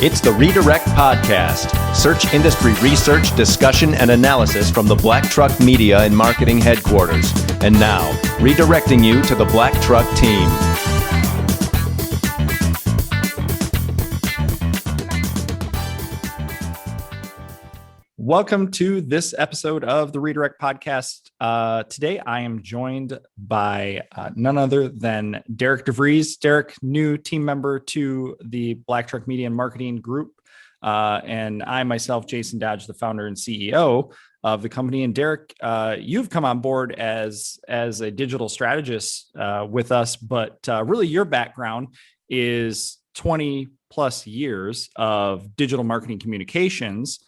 It's the Redirect Podcast, search industry research, discussion, and analysis from the Black Truck Media and Marketing Headquarters. And now, redirecting you to the Black Truck team. Welcome to this episode of the Redirect Podcast. Today, I am joined by none other than Derek DeVries. Derek, new team member to the Black Truck Media and Marketing Group. And I myself, Jason Dodge, the founder and CEO of the company. And Derek, you've come on board as a digital strategist with us, but really your background is 20 plus years of digital marketing communications,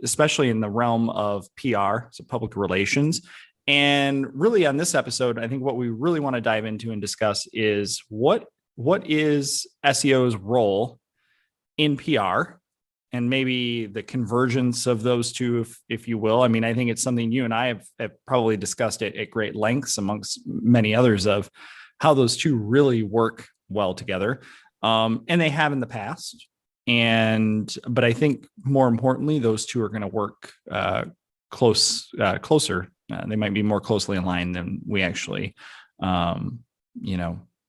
especially in the realm of PR, so public relations. And really on this episode, I think what we really want to dive into and discuss is what is SEO's role in PR and maybe the convergence of those two, if you will. I mean, I think it's something you and I have probably discussed it at great lengths amongst many others of how those two really work well together. And they have in the past. But I think more importantly, those two are going to work closer. They might be more closely aligned than we actually, kind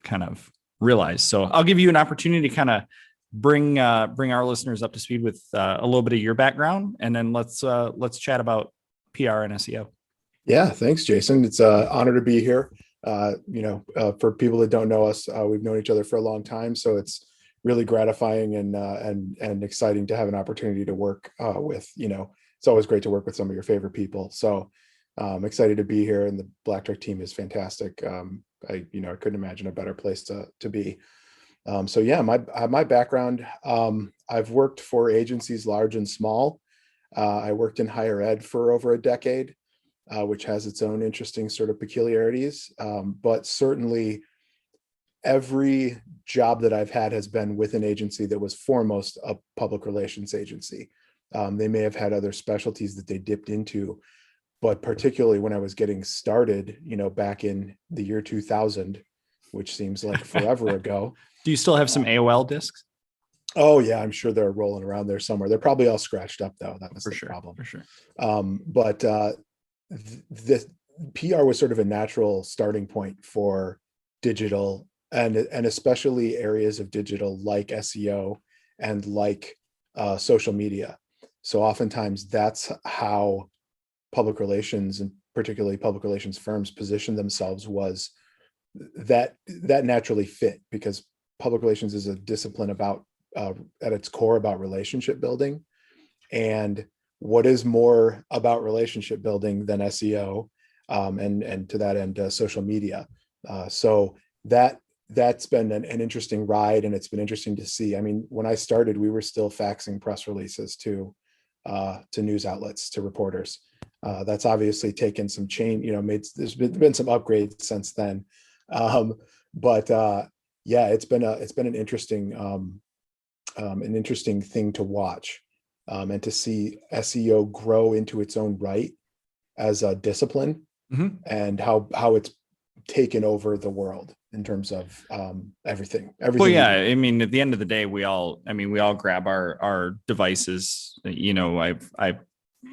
of realize. So I'll give you an opportunity to kind of bring our listeners up to speed with a little bit of your background, and then let's chat about PR and SEO. Yeah, thanks, Jason. It's an honor to be here. For people that don't know us, we've known each other for a long time, so it's really gratifying and exciting to have an opportunity to work with. It's always great to work with some of your favorite people. So I'm excited to be here, and the Black Truck team is fantastic. I couldn't imagine a better place to be. My background, I've worked for agencies large and small. I worked in higher ed for over a decade, which has its own interesting sort of peculiarities. But certainly every job that I've had has been with an agency that was foremost a public relations agency. They may have had other specialties that they dipped into, but particularly when I was getting started, back in the year 2000, which seems like forever ago. Do you still have some AOL discs? Oh yeah, I'm sure they're rolling around there somewhere. They're probably all scratched up though. That was the problem. For sure. The PR was sort of a natural starting point for digital and especially areas of digital like SEO and like social media. So oftentimes that's how public relations and particularly public relations firms position themselves, was that naturally fit, because public relations is a discipline about at its core about relationship building. And what is more about relationship building than SEO and to that end, social media. So that's been an interesting ride, and it's been interesting to see. I mean, when I started, we were still faxing press releases to news outlets, to reporters. That's obviously taken some change, there's been some upgrades since then. It's been an interesting thing to watch, and to see SEO grow into its own right as a discipline, mm-hmm. and how it's taken over the world in terms of everything. Well, yeah, I mean, at the end of the day, we all grab our devices. I've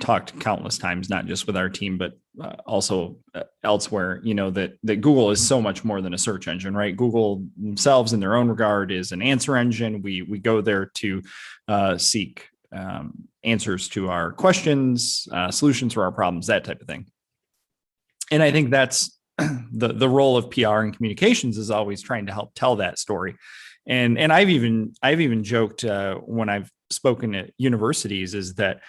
talked countless times, not just with our team, but also elsewhere, that Google is so much more than a search engine, right? Google themselves in their own regard is an answer engine. We go there to seek answers to our questions, solutions for our problems, that type of thing. And I think that's the role of PR and communications, is always trying to help tell that story. And I've even joked when I've spoken at universities is that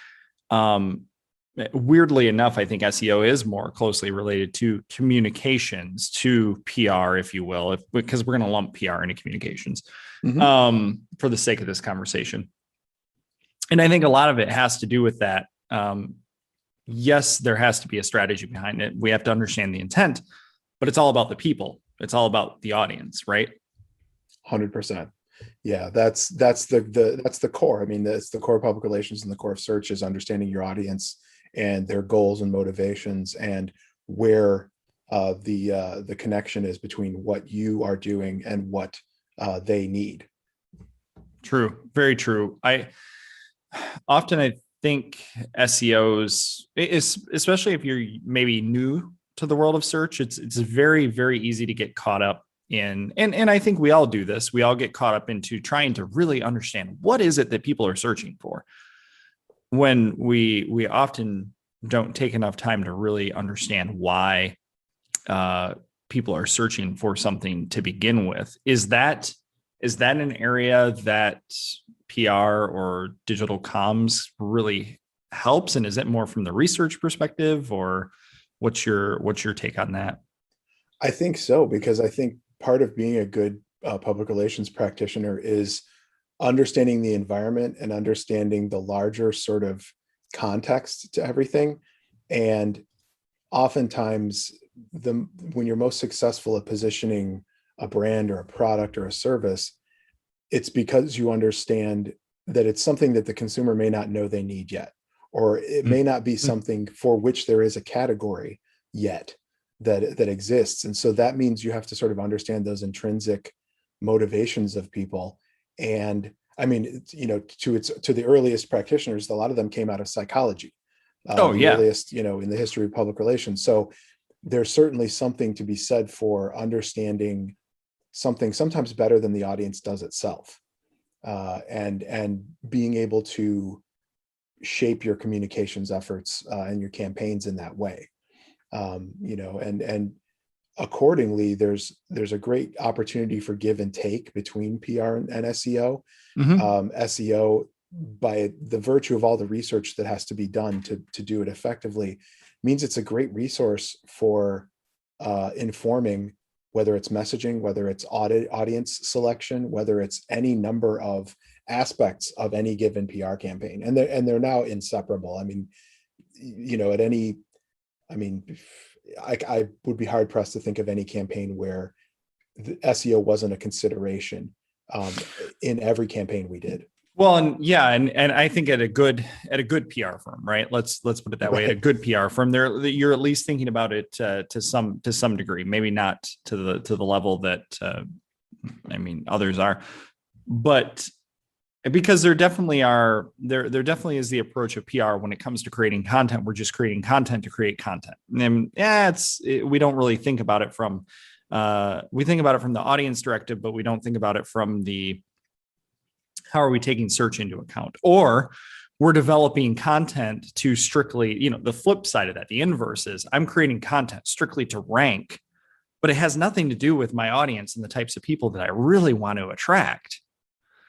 weirdly enough, I think SEO is more closely related to communications, to PR, if you will, because we're going to lump PR into communications, mm-hmm. For the sake of this conversation. And I think a lot of it has to do with that. Yes, there has to be a strategy behind it. We have to understand the intent, but it's all about the people. It's all about the audience, right? 100%. Yeah, that's the core. I mean, that's the core of public relations, and the core of search is understanding your audience and their goals and motivations, and where the connection is between what you are doing and what they need. True. Very true. I think SEOs, especially if you're maybe new to the world of search, it's very, very easy to get caught up in, and I think we all do this. We all get caught up into trying to really understand what is it that people are searching for, when we often don't take enough time to really understand why uh, people are searching for something to begin with. Is that an area that PR or digital comms really helps? And is it more from the research perspective, or what's your take on that? I think so, because I think part of being a good public relations practitioner is understanding the environment and understanding the larger sort of context to everything. And oftentimes, when you're most successful at positioning a brand or a product or a service, it's because you understand that it's something that the consumer may not know they need yet, or it may not be Mm-hmm. something for which there is a category yet that exists. And so that means you have to sort of understand those intrinsic motivations of people. And I mean, to the earliest practitioners, a lot of them came out of psychology, Oh the yeah. earliest, in the history of public relations. So there's certainly something to be said for understanding something sometimes better than the audience does itself, and being able to shape your communications efforts and your campaigns in that way. And accordingly, there's a great opportunity for give and take between PR and SEO. Mm-hmm. SEO, by the virtue of all the research that has to be done to do it effectively, means it's a great resource for informing whether it's messaging, whether it's audience selection, whether it's any number of aspects of any given PR campaign, and they're now inseparable. I mean, at any, I mean, I would be hard pressed to think of any campaign where the SEO wasn't a consideration in every campaign we did. Well, and yeah, and I think at a good PR firm, right? Let's put it that way. At a Right. good PR firm, there you're at least thinking about it to some degree, maybe not to the level that others are, but because there definitely is the approach of PR when it comes to creating content. We're just creating content to create content, and we don't really think about it from we think about it from the audience directive, but we don't think about it from the how are we taking search into account, or we're developing content to strictly, the flip side of that, the inverse is I'm creating content strictly to rank, but it has nothing to do with my audience and the types of people that I really want to attract.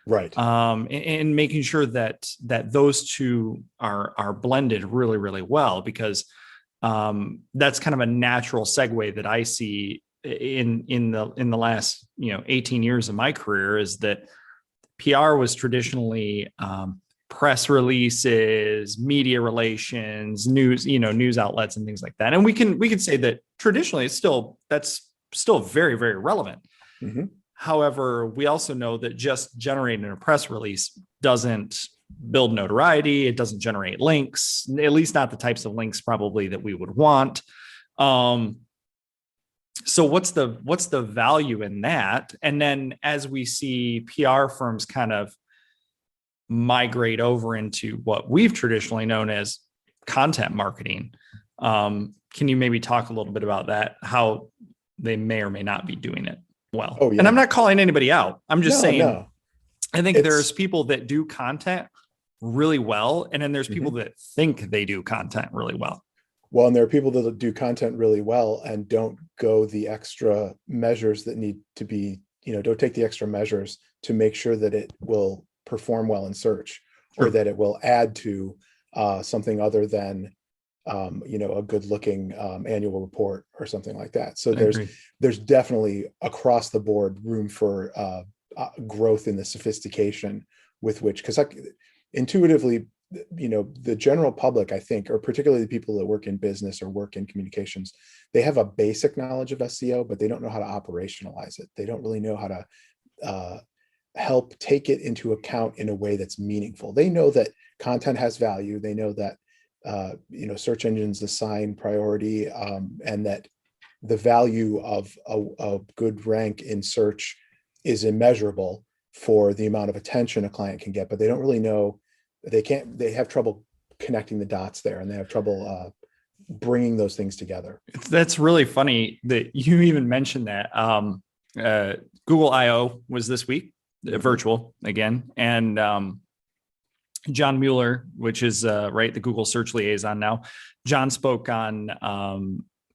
Right. And making sure that those two are blended really, really well, because that's kind of a natural segue that I see in the last 18 years of my career, is that PR was traditionally press releases, media relations, news outlets, and things like that. And we can say that traditionally that's still very, very relevant. Mm-hmm. However, we also know that just generating a press release doesn't build notoriety. It doesn't generate links, at least not the types of links probably that we would want. So what's the value in that? And then as we see PR firms kind of migrate over into what we've traditionally known as content marketing, can you maybe talk a little bit about that, how they may or may not be doing it well? Oh And I'm yeah. not calling anybody out. I'm just No, saying, no. I think there's It's people that do content really well, and then there's people Mhm. that think they do content really well. Well, and there are people that do content really well and don't go the extra measures that need to be, don't take the extra measures to make sure that it will perform well in search, or Sure. that it will add to something other than, a good looking annual report or something like that. So I agree. there's definitely across the board room for growth in the sophistication with which, because intuitively, the general public, I think, or particularly the people that work in business or work in communications, they have a basic knowledge of SEO, but they don't know how to operationalize it. They don't really know how to uh, help take it into account in a way that's meaningful. They know that content has value. They know that search engines assign priority, and that the value of a good rank in search is immeasurable. for the amount of attention a client can get, but they don't really know, they have trouble connecting the dots there, and they have trouble bringing those things together. That's really funny that you even mentioned that. Google I/O was this week, virtual again, and John Mueller, which is the Google search liaison now. John spoke on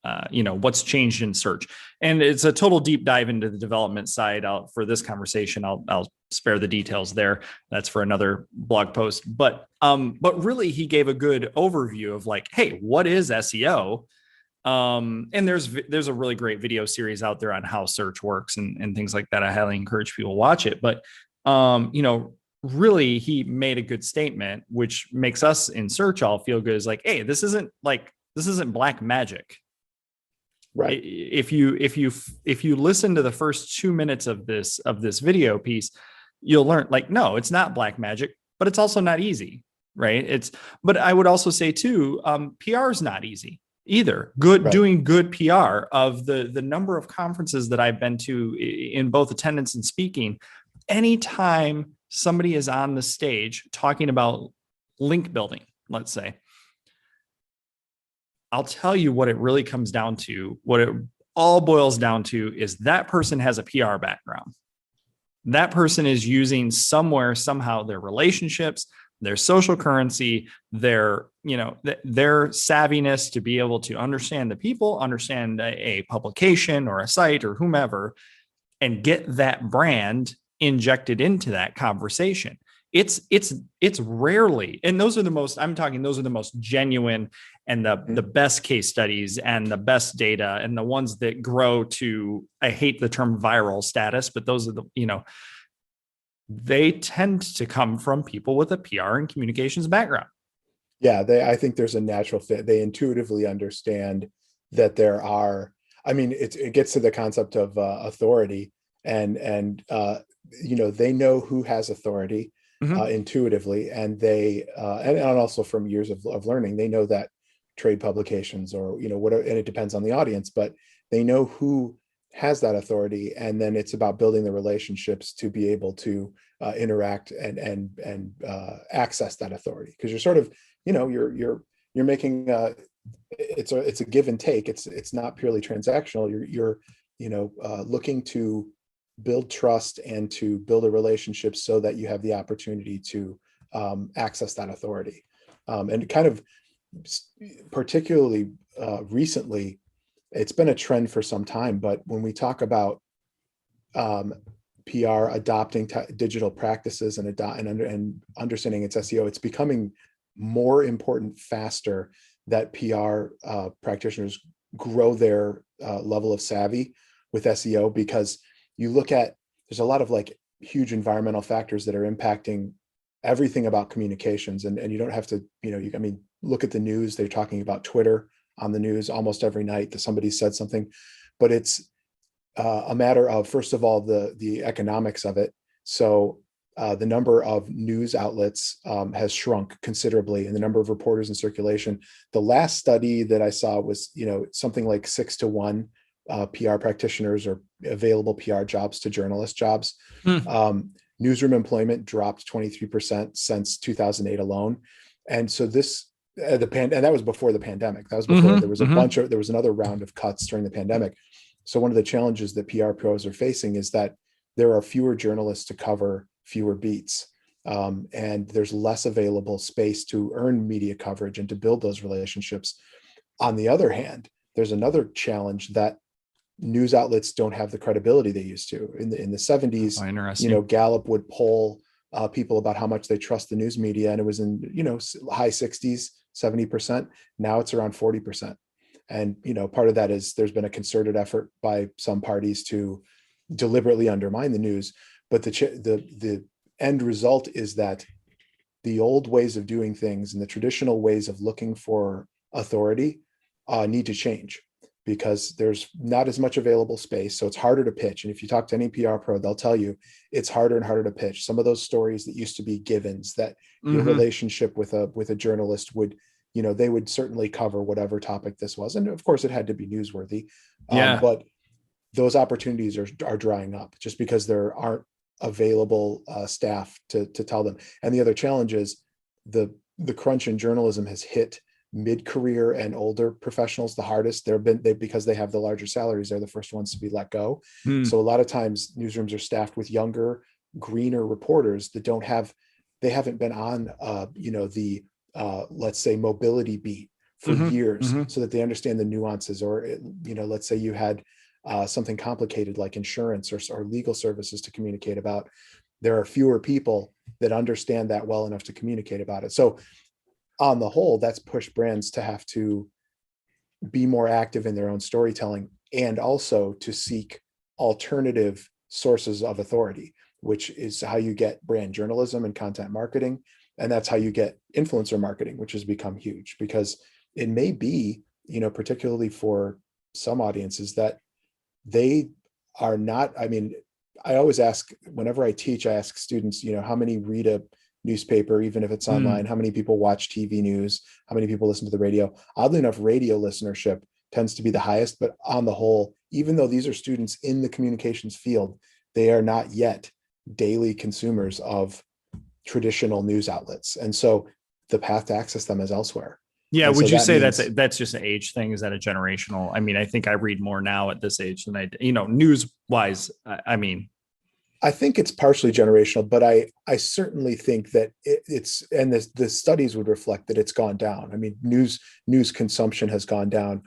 what's changed in search, and it's a total deep dive into the development side. For this conversation, I'll spare the details there. That's for another blog post. But really, he gave a good overview of like, hey, what is SEO? And there's a really great video series out there on how search works and things like that. I highly encourage people to watch it. But really, he made a good statement, which makes us in search all feel good. Is like, hey, this isn't black magic. Right. If you listen to the first 2 minutes of this video piece, you'll learn like, no, it's not black magic, but it's also not easy, right? But I would also say too, PR is not easy either. Right. Doing good PR. Of the number of conferences that I've been to in both attendance and speaking, anytime somebody is on the stage talking about link building, let's say, I'll tell you what it really comes down to. What it all boils down to is that person has a PR background. That person is using somehow their relationships, their social currency, their savviness to be able to understand the people, understand a publication or a site or whomever, and get that brand injected into that conversation. It's rarely, and those are the most genuine and the best case studies and the best data and the ones that grow to, I hate the term viral status, but those are they tend to come from people with a PR and communications background. Yeah, I think there's a natural fit. They intuitively understand that there are, it gets to the concept of authority, and they know who has authority intuitively, and they and also from years of learning, they know that trade publications or whatever, and it depends on the audience, but they know who has that authority, and then it's about building the relationships to be able to interact and access that authority, because you're sort of you're making it's a give and take. It's not purely transactional. You're looking to build trust and to build a relationship so that you have the opportunity to access that authority. And kind of particularly recently, it's been a trend for some time, but when we talk about PR adopting digital practices and understanding its SEO, it's becoming more important faster that PR practitioners grow their level of savvy with SEO, because you look at, there's a lot of like huge environmental factors that are impacting everything about communications, and you don't have to, look at the news. They're talking about Twitter on the news almost every night that somebody said something, but it's a matter of, first of all, the economics of it. So the number of news outlets has shrunk considerably, and the number of reporters in circulation. The last study that I saw was, something like 6-to-1 PR practitioners or available PR jobs to journalist jobs. Newsroom employment dropped 23% since 2008 alone. And so and that was before the pandemic. That was before there was there was another round of cuts during the pandemic. So one of the challenges that PR pros are facing is that there are fewer journalists to cover fewer beats. And there's less available space to earn media coverage and to build those relationships. On the other hand, there's another challenge that news outlets don't have the credibility they used to. In the 70s, Gallup would poll people about how much they trust the news media, and it was in high 60s, 70%. Now it's around 40%. And part of that is there's been a concerted effort by some parties to deliberately undermine the news. But the end result is that the old ways of doing things and the traditional ways of looking for authority need to change, because there's not as much available space. So it's harder to pitch. And if you talk to any PR pro, they'll tell you it's harder and harder to pitch. Some of those stories that used to be givens, that your relationship with a journalist would, they would certainly cover whatever topic this was. And of course it had to be newsworthy. But those opportunities are drying up just because there aren't available staff to tell them. And the other challenge is the crunch in journalism has hit mid-career and older professionals the hardest. Because they have the larger salaries, they're the first ones to be let go. Hmm. So a lot of times newsrooms are staffed with younger, greener reporters that they haven't been on the let's say mobility beat for years, so that they understand the nuances. Or let's say you had something complicated like insurance or legal services to communicate about. There are fewer people that understand that well enough to communicate about it. So on the whole, that's pushed brands to have to be more active in their own storytelling, and also to seek alternative sources of authority, which is how you get brand journalism and content marketing. And that's how you get influencer marketing, which has become huge, because it may be, particularly for some audiences, that they are not, I always ask, whenever I teach, I ask students, how many read a newspaper, even if it's online, how many people watch TV news, how many people listen to the radio. Oddly enough, radio listenership tends to be the highest, but on the whole, even though these are students in the communications field, they are not yet daily consumers of traditional news outlets. And so the path to access them is elsewhere. Yeah. And Would so you that say means, that's just an age thing? Is that a generational? I think I read more now at this age than news wise. I think it's partially generational, but I certainly think that it's, and the studies would reflect that it's gone down. News consumption has gone down.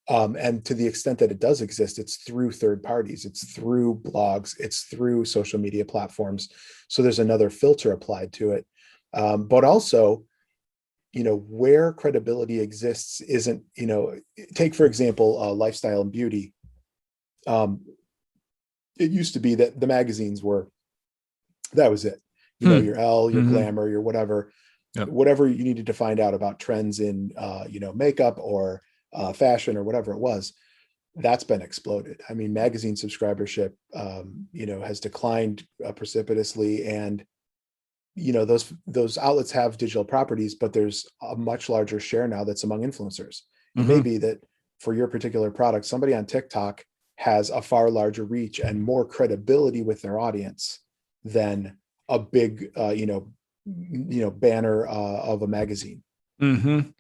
And to the extent that it does exist, it's through third parties, it's through blogs, it's through social media platforms. So there's another filter applied to it. But also, where credibility exists isn't, take, for example, lifestyle and beauty. It used to be that the magazines that was it. Your Elle, your Glamour, your whatever, whatever you needed to find out about trends in, makeup or fashion or whatever it was, that's been exploded. Magazine subscribership, has declined precipitously. And, those outlets have digital properties, but there's a much larger share now that's among influencers. It may be that for your particular product, somebody on TikTok has a far larger reach and more credibility with their audience than a big, banner of a magazine.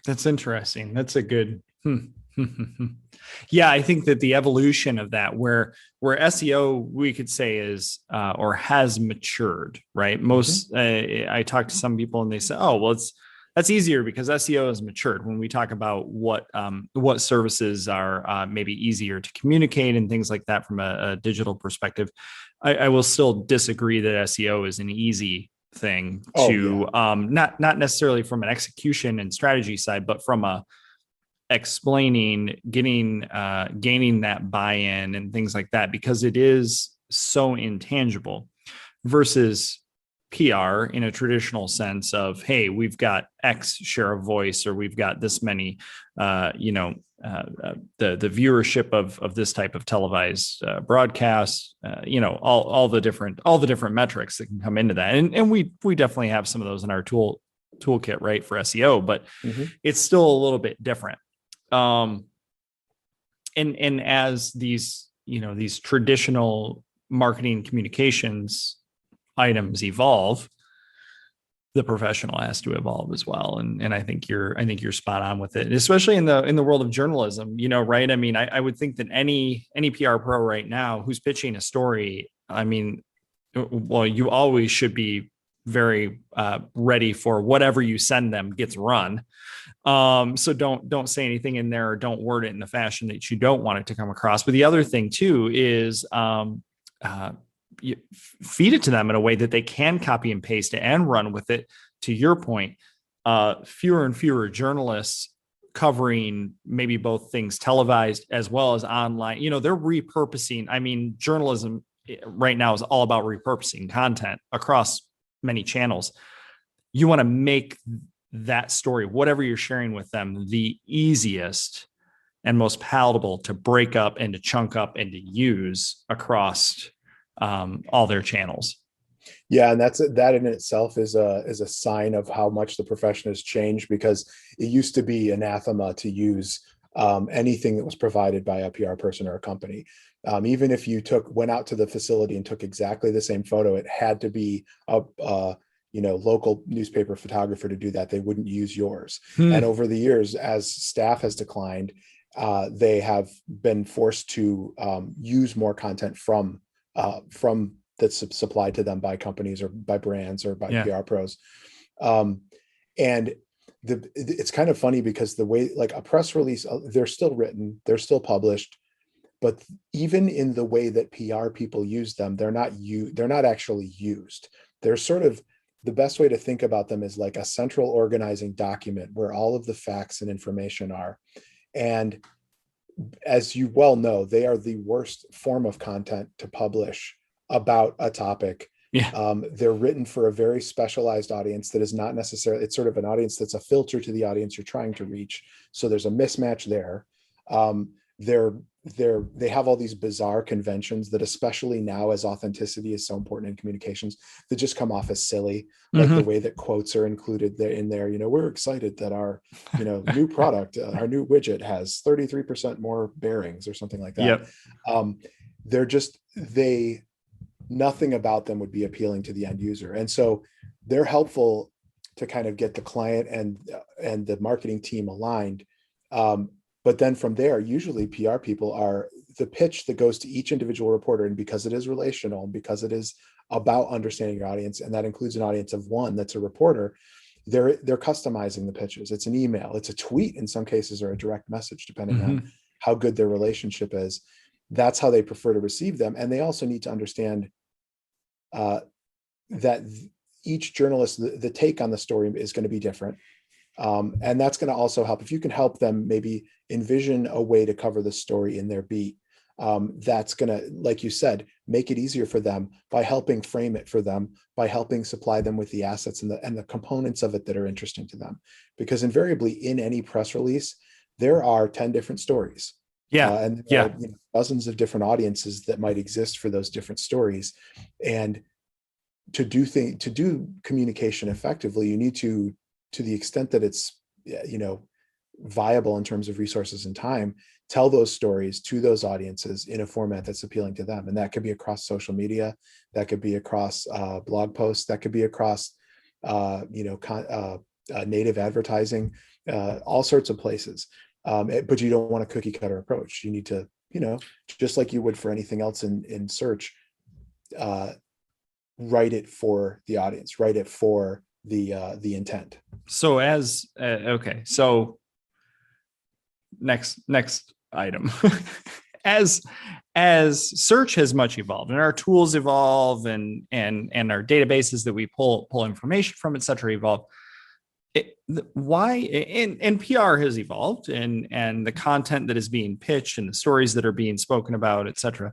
That's interesting. That's a good. Yeah, I think that the evolution of that, where SEO, we could say, is or has matured, right? Most I talk to some people and they say, "Oh, well, that's easier because SEO has matured." When we talk about what services are maybe easier to communicate and things like that from a digital perspective, I will still disagree that SEO is an easy thing to not necessarily from an execution and strategy side, but from a explaining, gaining that buy-in and things like that, because it is so intangible versus PR in a traditional sense of, hey, we've got X share of voice, or we've got this many, the viewership of this type of televised broadcast, all the different metrics that can come into that. And we definitely have some of those in our toolkit, right, for SEO, but it's still a little bit different. And as these traditional marketing communications items evolve, the professional has to evolve as well. And I think you're spot on with it, especially in the world of journalism, right? I would think that any PR pro right now who's pitching a story, well, you always should be very ready for whatever you send them gets run. So don't say anything in there, or don't word it in the fashion that you don't want it to come across. But the other thing too is you feed it to them in a way that they can copy and paste it and run with it. To your point, fewer and fewer journalists covering maybe both things televised as well as online. They're repurposing. Journalism right now is all about repurposing content across many channels. You want to make that story, whatever you're sharing with them, the easiest and most palatable to break up and to chunk up and to use across all their channels. Yeah, and that in itself is a sign of how much the profession has changed, because it used to be anathema to use anything that was provided by a PR person or a company. Even if you went out to the facility and took exactly the same photo, it had to be a local newspaper photographer to do that. They wouldn't use yours. And over the years, as staff has declined, they have been forced to use more content from that's supplied to them by companies or by brands or by PR pros. And it's kind of funny because the way, like a press release, they're still written, they're still published, but even in the way that PR people use them, they're not actually used. They're sort of, the best way to think about them is like a central organizing document where all of the facts and information are. And as you well know, they are the worst form of content to publish about a topic. They're written for a very specialized audience that is not necessarily, it's sort of an audience that's a filter to the audience you're trying to reach. So there's a mismatch there. They have all these bizarre conventions that, especially now as authenticity is so important in communications, that just come off as silly, like the way that quotes are included there in there. We're excited that our new product, our new widget has 33% more bearings or something like that. Nothing about them would be appealing to the end user. And so they're helpful to kind of get the client and the marketing team aligned. But then from there, usually PR people are the pitch that goes to each individual reporter. And because it is relational, because it is about understanding your audience, and that includes an audience of one that's a reporter, they're customizing the pitches. It's an email, it's a tweet in some cases, or a direct message, depending on how good their relationship is. That's how they prefer to receive them. And they also need to understand that each journalist, the take on the story is going to be different. And that's going to also help if you can help them maybe envision a way to cover the story in their beat. That's going to, like you said, make it easier for them by helping frame it for them, by helping supply them with the assets and the components of it that are interesting to them. Because invariably in any press release, there are 10 different stories. And there are, dozens of different audiences that might exist for those different stories. And to do communication effectively, you need to the extent that it's, viable in terms of resources and time, tell those stories to those audiences in a format that's appealing to them. And that could be across social media, that could be across blog posts, that could be across, native advertising, all sorts of places. But you don't want a cookie cutter approach. You need to, just like you would for anything else in search, write it for the audience, write it for the intent. So so next item. as search has much evolved and our tools evolve and our databases that we pull information from, et cetera, evolve. Why and PR has evolved and the content that is being pitched and the stories that are being spoken about, et cetera.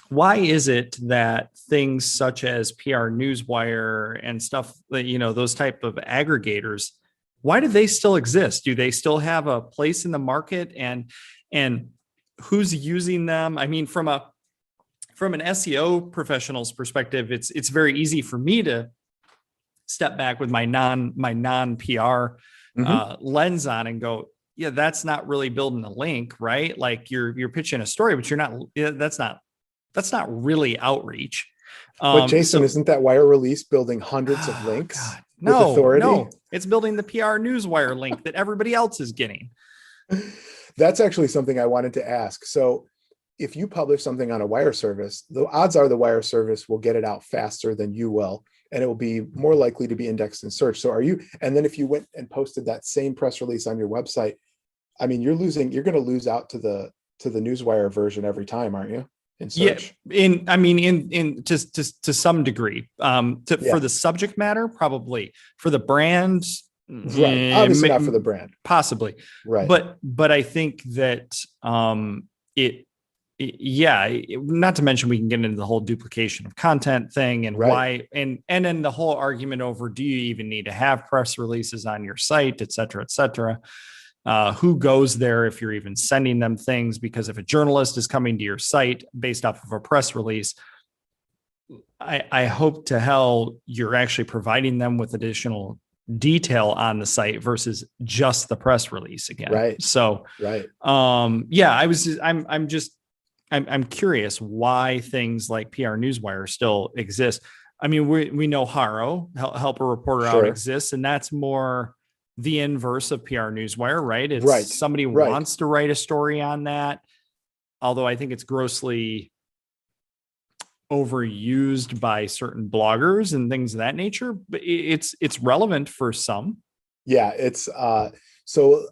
Why is it that things such as PR Newswire and stuff that, those type of aggregators, why do they still exist? Do they still have a place in the market, and who's using them? I mean, from an SEO professional's perspective, it's very easy for me to step back with my non PR lens on and go, yeah, that's not really building a link, right? Like you're pitching a story, but you're not, that's not really outreach. But Jason, isn't that wire release building hundreds of links? God, with authority? No, it's building the PR Newswire link that everybody else is getting. That's actually something I wanted to ask. So if you publish something on a wire service, the odds are the wire service will get it out faster than you will, and it will be more likely to be indexed in search. So and then if you went and posted that same press release on your website, I mean, you're going to lose out to the Newswire version every time, aren't you? In search? In to some degree, for the subject matter, probably. For the brand, right? Obviously not for the brand, possibly, right? But I think that not to mention we can get into the whole duplication of content thing and why, and then the whole argument over, do you even need to have press releases on your site, et cetera, et cetera. Who goes there if you're even sending them things? Because if a journalist is coming to your site based off of a press release, I hope to hell you're actually providing them with additional detail on the site versus just the press release again. Right. So, Right. Yeah, I'm curious why things like PR Newswire still exist. I mean, we know Haro, help a reporter out, Sure. exists, and that's more the inverse of PR Newswire, right? It's Right. somebody Right. wants to write a story on that, although I think it's grossly overused by certain bloggers and things of that nature. But it's relevant for some. Yeah, it's so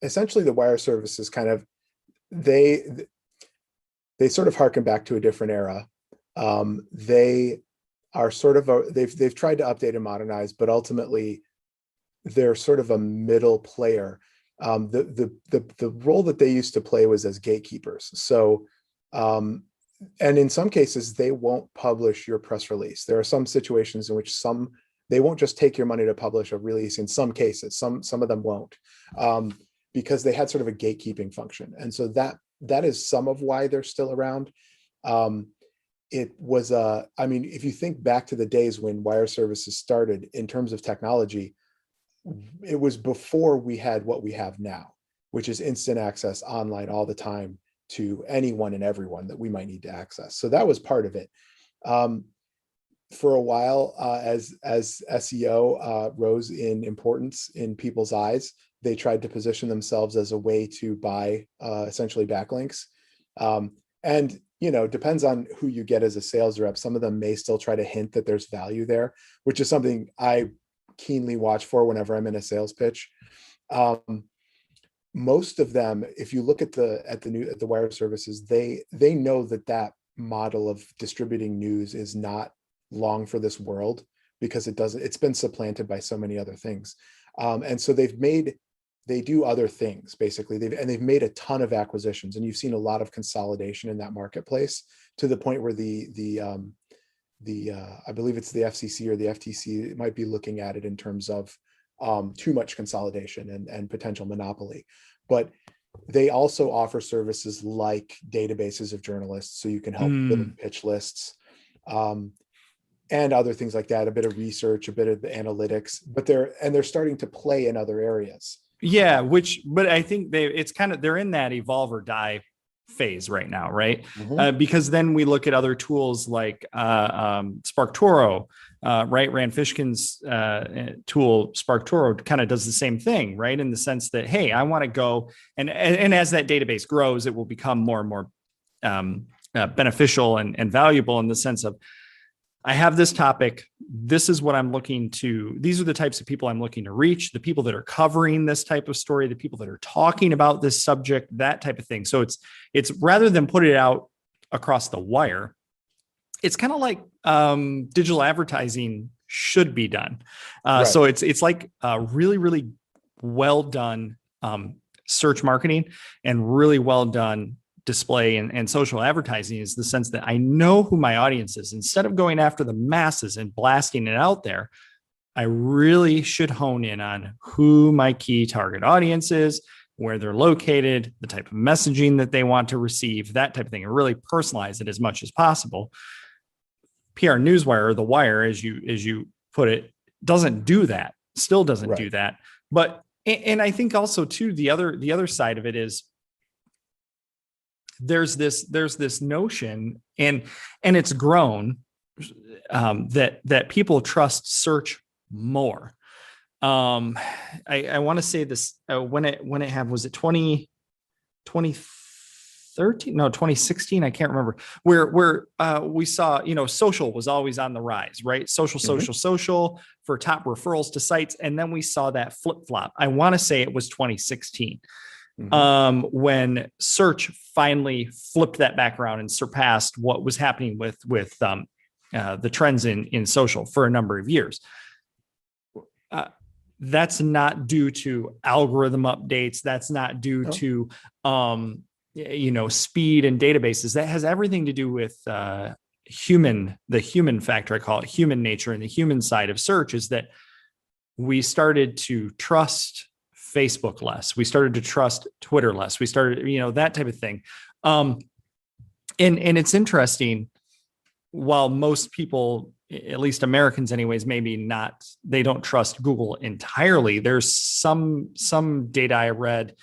essentially the wire services kind of they sort of harken back to a different era. They are sort of they've tried to update and modernize, but ultimately they're sort of a middle player. The role that they used to play was as gatekeepers. So, and in some cases, they won't publish your press release. There are some situations in which they won't just take your money to publish a release. In some cases, some of them won't, because they had sort of a gatekeeping function. And so that is some of why they're still around. It was I mean, if you think back to the days when wire services started in terms of technology, it was before we had what we have now, which is instant access online all the time to anyone and everyone that we might need to access. So that was part of it. For a while, as SEO rose in importance in people's eyes, they tried to position themselves as a way to buy essentially backlinks. And, depends on who you get as a sales rep. Some of them may still try to hint that there's value there, which is something I keenly watch for whenever I'm in a sales pitch. Most of them, if you look at the wire services, they know that model of distributing news is not long for this world, because it's been supplanted by so many other things. And so they do other things, basically. They've made a ton of acquisitions, and you've seen a lot of consolidation in that marketplace, to the point where I believe it's the FCC or the FTC might be looking at it in terms of too much consolidation and potential monopoly. But they also offer services like databases of journalists, so you can help build pitch lists, and other things like that, a bit of research, a bit of the analytics, but they're starting to play in other areas. Yeah, but I think they're in that evolve or die phase right now, right? Mm-hmm. Because then we look at other tools like SparkToro, right? Rand Fishkin's tool, SparkToro, kind of does the same thing, right? In the sense that, hey, I want to go and as that database grows, it will become more and more beneficial and valuable, in the sense of, I have this topic. This is what I'm looking to. These are the types of people I'm looking to reach, the people that are covering this type of story, the people that are talking about this subject, that type of thing. So it's rather than put it out across the wire, it's kind of like digital advertising should be done. Right. So it's like really, really well done search marketing, and really well done display and social advertising, is the sense that I know who my audience is. Instead of going after the masses and blasting it out there, I really should hone in on who my key target audience is, where they're located, the type of messaging that they want to receive, that type of thing, and really personalize it as much as possible. PR Newswire, or The Wire, as you put it, doesn't do that, still doesn't do that. But, and I think also too, the other side of it is, there's this notion, and it's grown, that people trust search more. I want to say this, when it had, was it 2013? No, 2016. I can't remember, where we saw, social was always on the rise, right? Social for top referrals to sites. And then we saw that flip flop. I want to say it was 2016. When search finally flipped that back around and surpassed what was happening with the trends in social for a number of years. That's not due to algorithm updates. That's not due to speed and databases. That has everything to do with the human factor. I call it human nature, and the human side of search is that we started to trust Facebook less. We started to trust Twitter less. We started, that type of thing. And it's interesting, while most people at least Americans anyways, maybe not, they don't trust Google entirely. There's some data I read.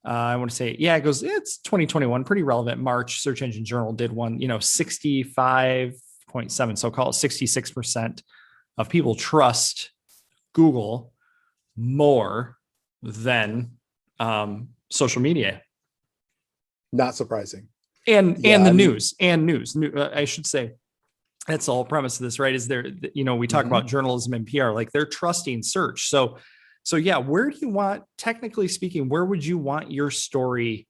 I want to say, yeah, it goes, it's 2021, pretty relevant. March Search Engine Journal did one, 65.7. So call it 66% of people trust Google more than social media. Not surprising. And the news. I should say, that's the whole premise of this, right? Is there, we talk about journalism and PR, like they're trusting search. So yeah, where do you want, technically speaking, where would you want your story?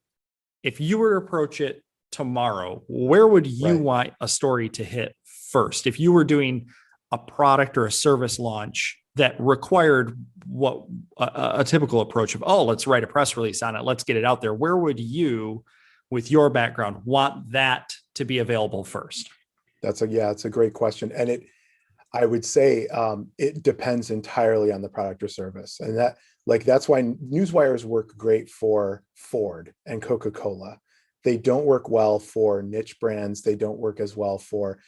If you were to approach it tomorrow, where would you want a story to hit first? If you were doing a product or a service launch that required what a typical approach of, let's write a press release on it, let's get it out there. Where would you, with your background, want that to be available first? It's a great question. And I would say it depends entirely on the product or service. And that's why newswires work great for Ford and Coca-Cola. They don't work well for niche brands. They don't work as well for,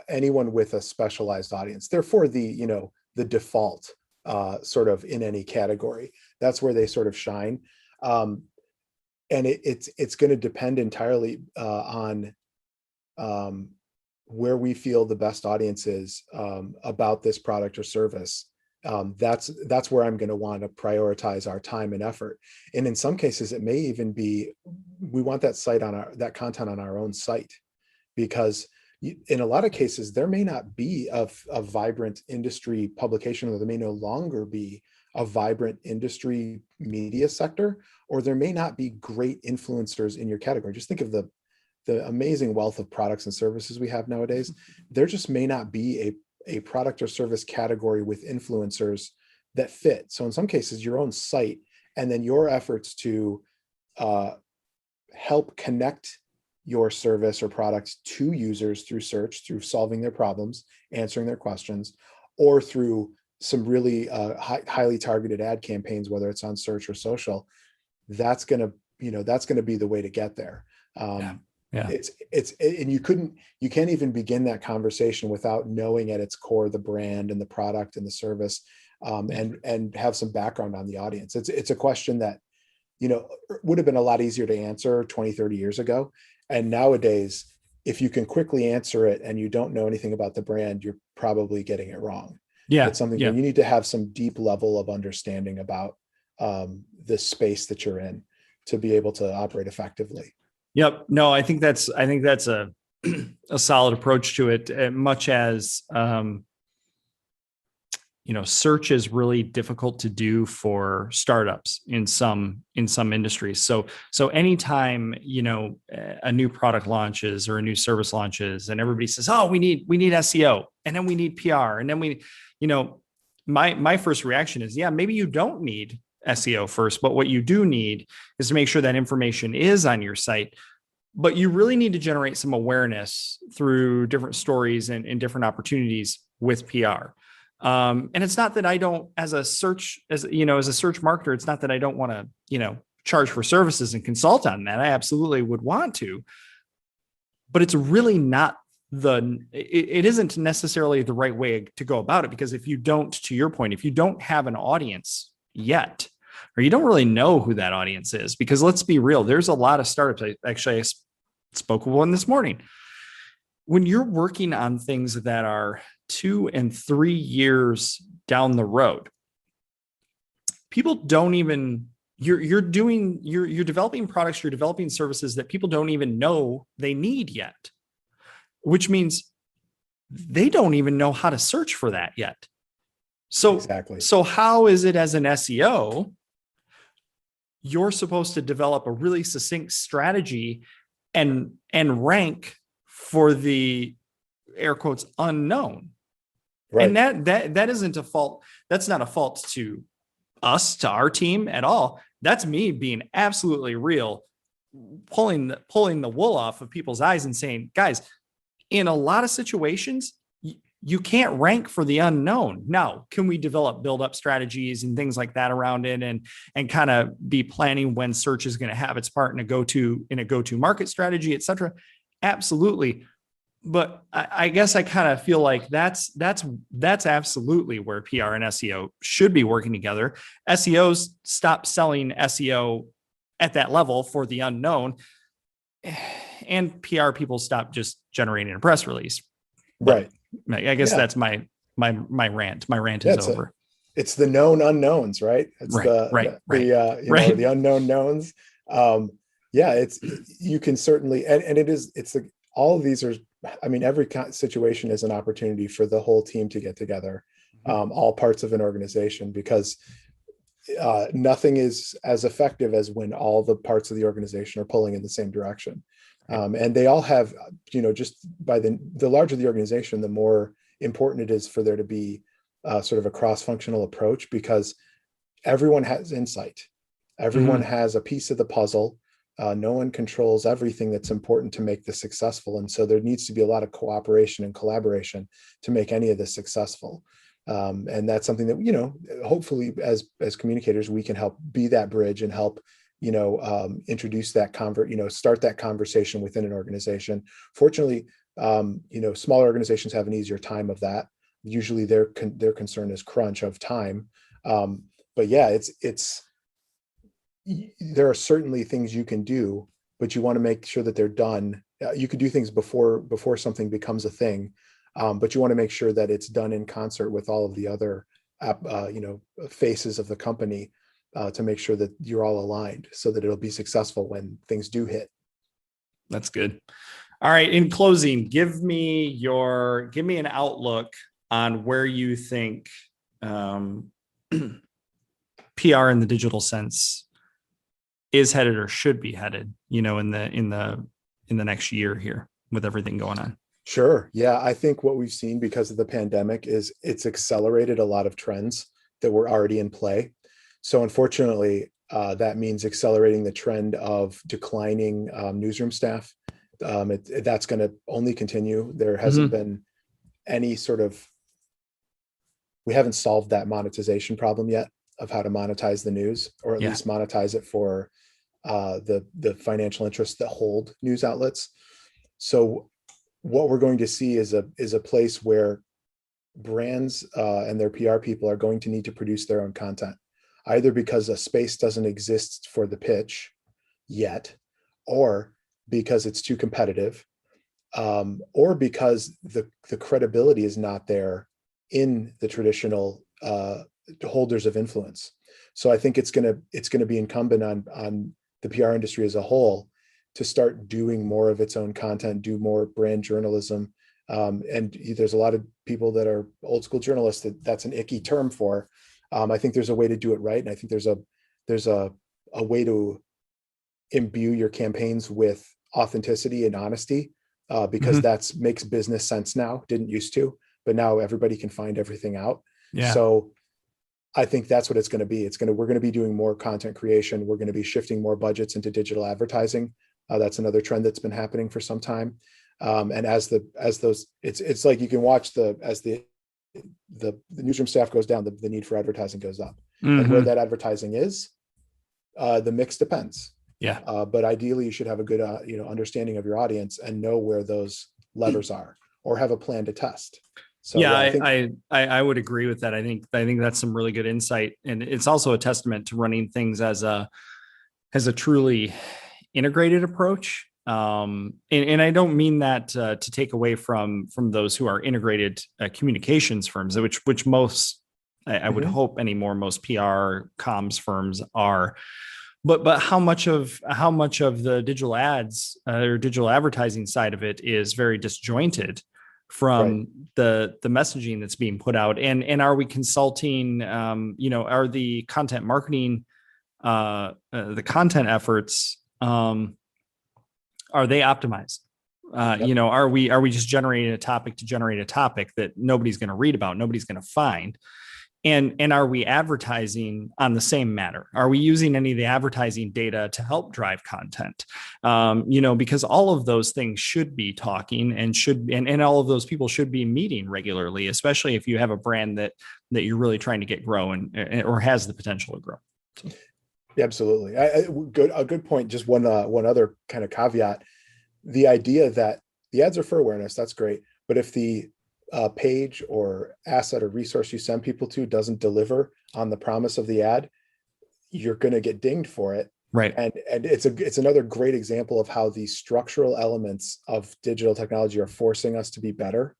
anyone with a specialized audience. They're for the default sort of in any category. That's where they sort of shine. And it's going to depend entirely on where we feel the best audience is about this product or service. That's where I'm going to want to prioritize our time and effort. And in some cases, it may even be, we want that content on our own site, because in a lot of cases, there may not be a vibrant industry publication, or there may no longer be a vibrant industry media sector, or there may not be great influencers in your category. Just think of the amazing wealth of products and services we have nowadays. There just may not be a product or service category with influencers that fit. So in some cases, your own site, and then your efforts to help connect your service or product to users through search, through solving their problems, answering their questions, or through some really highly targeted ad campaigns, whether it's on search or social. That's going to be the way to get there. Yeah. And you can't even begin that conversation without knowing at its core the brand and the product and the service, and have some background on the audience. It's a question that would have been a lot easier to answer 20, 30 years ago. And nowadays, if you can quickly answer it and you don't know anything about the brand, you're probably getting it wrong. Yeah, it's something that you need to have some deep level of understanding about the space that you're in to be able to operate effectively. Yep. No, I think that's a solid approach to it. Much as search is really difficult to do for startups in some industries. So anytime a new product launches or a new service launches, and everybody says, "Oh, we need SEO, and then we need PR, and then my first reaction is, yeah, maybe you don't need SEO first, but what you do need is to make sure that information is on your site. But you really need to generate some awareness through different stories and different opportunities with PR. And it's not that I don't, as a search marketer, it's not that I don't want to, charge for services and consult on that. I absolutely would want to, but it's really not it isn't necessarily the right way to go about it, because if you don't, to your point, if you don't have an audience yet, or you don't really know who that audience is, because let's be real, there's a lot of startups. I spoke with one this morning. When you're working on things that are 2 and 3 years down the road, people don't even, you're developing products, you're developing services that people don't even know they need yet, which means they don't even know how to search for that yet. So exactly. So how is it, as an SEO, you're supposed to develop a really succinct strategy and rank for the air quotes unknown? Right. And that isn't a fault. That's not a fault to us, to our team at all. That's me being absolutely real, pulling the wool off of people's eyes and saying, guys, in a lot of situations, you can't rank for the unknown. Now, can we build up strategies and things like that around it, and kind of be planning when search is going to have its part in a go-to market strategy, et cetera? Absolutely. but I guess I kind of feel like that's absolutely where PR and SEO should be working together. SEOs stop selling SEO at that level for the unknown, and PR people stop just generating a press release. But Right. I guess Yeah. that's my rant. My rant Yeah. is over. It's the known unknowns, right? It's Right, right, right, the right. unknown knowns. Um, yeah, you can certainly, and all of these are, I mean, every situation is an opportunity for the whole team to get together, all parts of an organization, because nothing is as effective as when all the parts of the organization are pulling in the same direction. And they all have, just by the larger the organization, the more important it is for there to be sort of a cross-functional approach, because everyone has insight. Everyone Mm-hmm. has a piece of the puzzle. No one controls everything that's important to make this successful. And so there needs to be a lot of cooperation and collaboration to make any of this successful. And that's something that, hopefully as communicators, we can help be that bridge and help, introduce that start that conversation within an organization. Fortunately, smaller organizations have an easier time of that. Usually their concern is crunch of time. But yeah, there are certainly things you can do, but you want to make sure that they're done. You could do things before something becomes a thing, but you want to make sure that it's done in concert with all of the other, faces of the company, to make sure that you're all aligned so that it'll be successful when things do hit. That's good. All right. In closing, give me an outlook on where you think PR in the digital sense is headed or should be headed, in the next year here with everything going on. Sure. Yeah. I think what we've seen because of the pandemic is it's accelerated a lot of trends that were already in play. So unfortunately, that means accelerating the trend of declining newsroom staff. That's going to only continue. There hasn't been any we haven't solved that monetization problem yet of how to monetize the news, or at least monetize it for the financial interests that hold news outlets. So what we're going to see is a place where brands and their PR people are going to need to produce their own content, either because a space doesn't exist for the pitch yet, or because it's too competitive, or because the credibility is not there in the traditional holders of influence. So I think it's gonna be incumbent on the PR industry as a whole to start doing more of its own content, do more brand journalism. And there's a lot of people that are old school journalists that's an icky term for. I think there's a way to do it right, and I think there's a way to imbue your campaigns with authenticity and honesty, because that's makes business sense now. Didn't used to, but now everybody can find everything out. Yeah. So I think that's what it's going to be. We're going to be doing more content creation. We're going to be shifting more budgets into digital advertising. That's another trend that's been happening for some time. And it's like you can watch as the newsroom staff goes down, the need for advertising goes up. And where that advertising is, the mix depends. Yeah. But ideally, you should have a good understanding of your audience and know where those levers are, or have a plan to test. So yeah, I would agree with that. I think that's some really good insight, and it's also a testament to running things as a truly integrated approach. And I don't mean that to take away from those who are integrated communications firms, which most I would hope anymore most PR comms firms are. But how much of the digital ads or digital advertising side of it is very disjointed from the messaging that's being put out, and are we consulting? Are the content marketing, the content efforts, are they optimized? Are we just generating a topic to generate a topic that nobody's going to read about, nobody's going to find? And are we advertising on the same matter? Are we using any of the advertising data to help drive content? Because all of those things should be talking and all of those people should be meeting regularly, especially if you have a brand that you're really trying to get grow or has the potential to grow. So. Yeah, absolutely. A good point. Just one other kind of caveat: the idea that the ads are for awareness. That's great. But if the page or asset or resource you send people to doesn't deliver on the promise of the ad, you're going to get dinged for it. Right. And it's another great example of how the structural elements of digital technology are forcing us to be better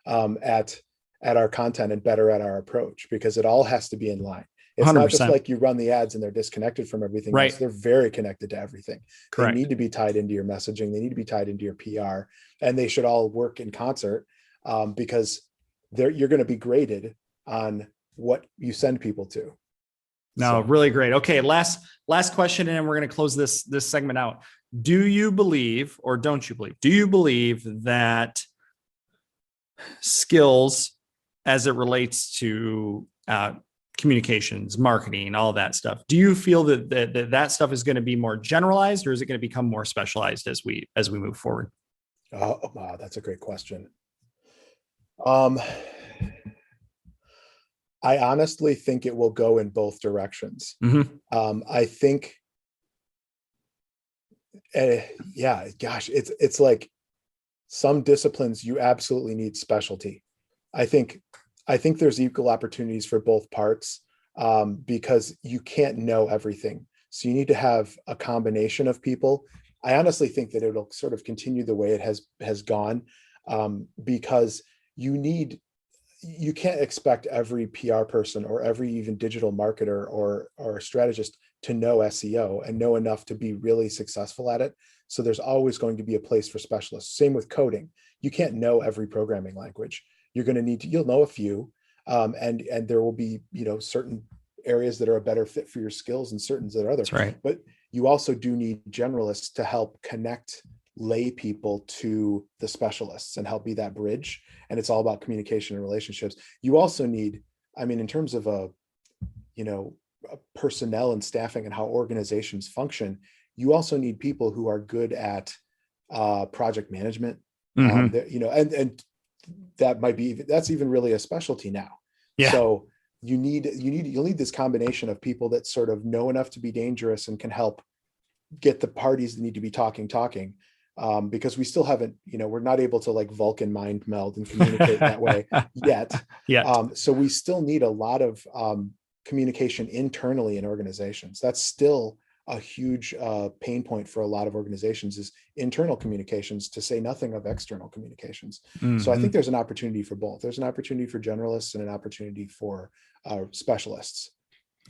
at our content and better at our approach, because it all has to be in line. It's 100%. not just like you run the ads and they're disconnected from everything right. else. They're very connected to everything. Correct. They need to be tied into your messaging. They need to be tied into your PR, and they should all work in concert, because you're going to be graded on what you send people to. No, really great. Okay, last question, and then we're going to close this segment out. Do you believe, or don't you believe? Do you believe that skills, as it relates to communications, marketing, all that stuff, do you feel that stuff is going to be more generalized, or is it going to become more specialized as we move forward? Oh, wow, that's a great question. I honestly think it will go in both directions. Mm-hmm. I think, yeah, gosh, it's like some disciplines you absolutely need specialty. I think there's equal opportunities for both parts, because you can't know everything. So you need to have a combination of people. I honestly think that it'll sort of continue the way it has gone, because you can't expect every PR person or every even digital marketer or strategist to know SEO and know enough to be really successful at it. So there's always going to be a place for specialists. Same with coding. You can't know every programming language. You're going to you'll know a few, and there will be, certain areas that are a better fit for your skills and certain that are others. That's right. But you also do need generalists to help connect lay people to the specialists and help be that bridge. And it's all about communication and relationships. You also need, in terms of personnel and staffing and how organizations function, you also need people who are good at project management. Mm-hmm. And that's even really a specialty now. Yeah. So you'll need this combination of people that sort of know enough to be dangerous and can help get the parties that need to be talking, because we still haven't, we're not able to like Vulcan mind meld and communicate that way yet. So we still need a lot of communication internally in organizations. That's still a huge pain point for a lot of organizations, is internal communications, to say nothing of external communications. Mm-hmm. So I think there's an opportunity for both. There's an opportunity for generalists and an opportunity for specialists.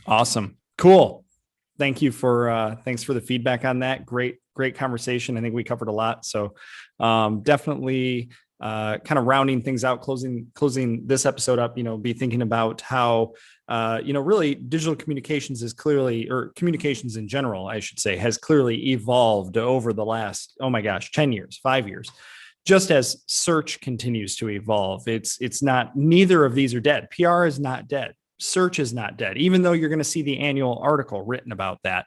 Awesome. Cool. Thanks for the feedback on that. Great conversation. I think we covered a lot. So definitely kind of rounding things out, closing this episode up, be thinking about how, really digital communications is clearly, or communications in general, I should say, has clearly evolved over the last, 10 years, 5 years, just as search continues to evolve. It's not, neither of these are dead. PR is not dead. Search is not dead, even though you're going to see the annual article written about that.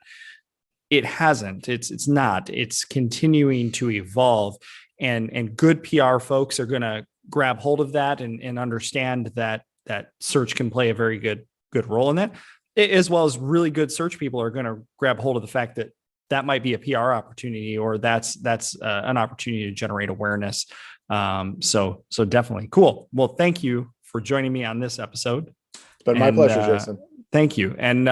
It hasn't. It's not. It's continuing to evolve, and good PR folks are going to grab hold of that and understand that search can play a very good role in that, as well as really good search people are going to grab hold of the fact that might be a PR opportunity, or that's an opportunity to generate awareness. So definitely cool. Well, thank you for joining me on this episode. But my pleasure, Jason. Thank you. And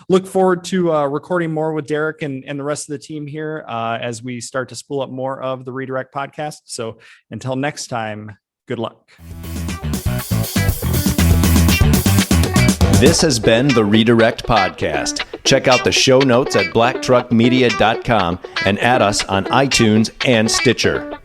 look forward to recording more with Derek and the rest of the team here as we start to spool up more of the Redirect podcast. So until next time, good luck. This has been the Redirect podcast. Check out the show notes at blacktruckmedia.com and add us on iTunes and Stitcher.